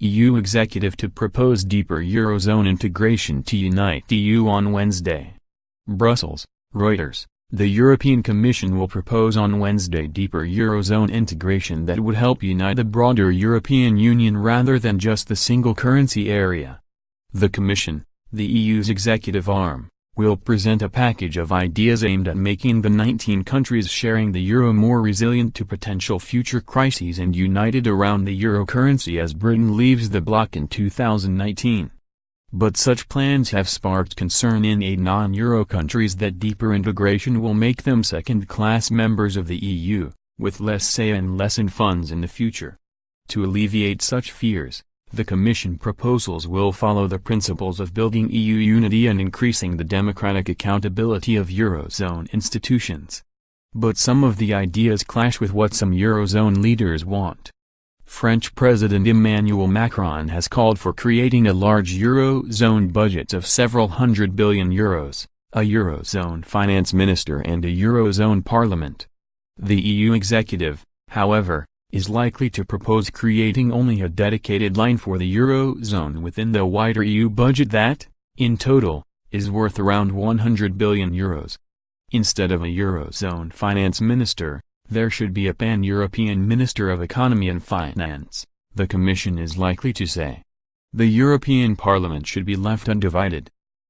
EU executive to propose deeper Eurozone integration to unite EU on Wednesday. Brussels, Reuters. The European Commission will propose on Wednesday deeper Eurozone integration that would help unite the broader European Union rather than just the single currency area. The Commission, the EU's executive arm, will present a package of ideas aimed at making the 19 countries sharing the euro more resilient to potential future crises and united around the euro currency as Britain leaves the bloc in 2019. But such plans have sparked concern in 8 non-euro countries that deeper integration will make them second-class members of the EU, with less say and less in funds in the future. To alleviate such fears, the Commission proposals will follow the principles of building EU unity and increasing the democratic accountability of Eurozone institutions. But some of the ideas clash with what some Eurozone leaders want. French President Emmanuel Macron has called for creating a large Eurozone budget of several hundred billion euros, a Eurozone finance minister and a Eurozone parliament. The EU executive, however, is likely to propose creating only a dedicated line for the Eurozone within the wider EU budget that, in total, is worth around 100 billion euros. Instead of a Eurozone finance minister, there should be a pan-European Minister of Economy and Finance, the Commission is likely to say. The European Parliament should be left undivided.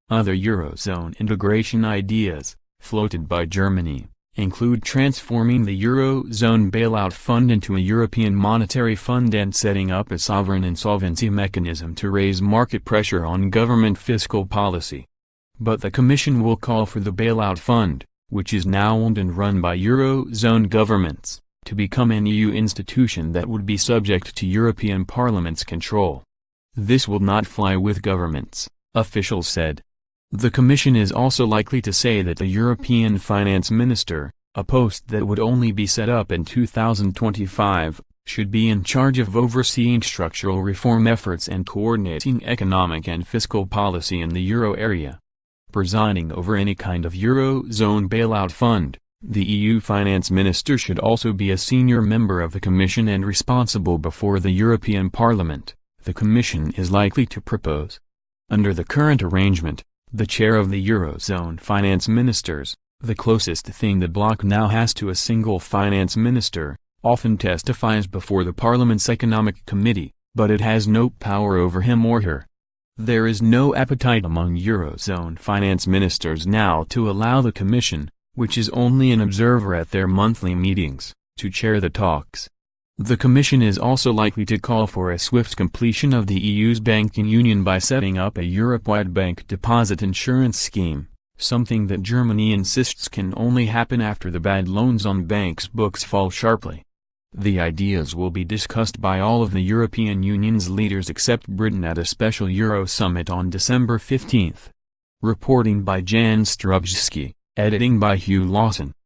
Other Eurozone integration ideas, floated by Germany, include transforming the Eurozone bailout fund into a European monetary fund and setting up a sovereign insolvency mechanism to raise market pressure on government fiscal policy. But the Commission will call for the bailout fund, which is now owned and run by Eurozone governments, to become an EU institution that would be subject to European Parliament's control. This will not fly with governments, officials said. The Commission is also likely to say that the European Finance Minister, a post that would only be set up in 2025, should be in charge of overseeing structural reform efforts and coordinating economic and fiscal policy in the euro area. Presiding over any kind of Eurozone bailout fund, the EU finance minister should also be a senior member of the Commission and responsible before the European Parliament, the Commission is likely to propose. Under the current arrangement, the chair of the Eurozone finance ministers, the closest thing the bloc now has to a single finance minister, often testifies before the Parliament's Economic Committee, but it has no power over him or her. There is no appetite among Eurozone finance ministers now to allow the Commission, which is only an observer at their monthly meetings, to chair the talks. The Commission is also likely to call for a swift completion of the EU's banking union by setting up a Europe-wide bank deposit insurance scheme, something that Germany insists can only happen after the bad loans on banks' books fall sharply. The ideas will be discussed by all of the European Union's leaders except Britain at a special Euro summit on December 15. Reporting by Jan Strubski, editing by Hugh Lawson.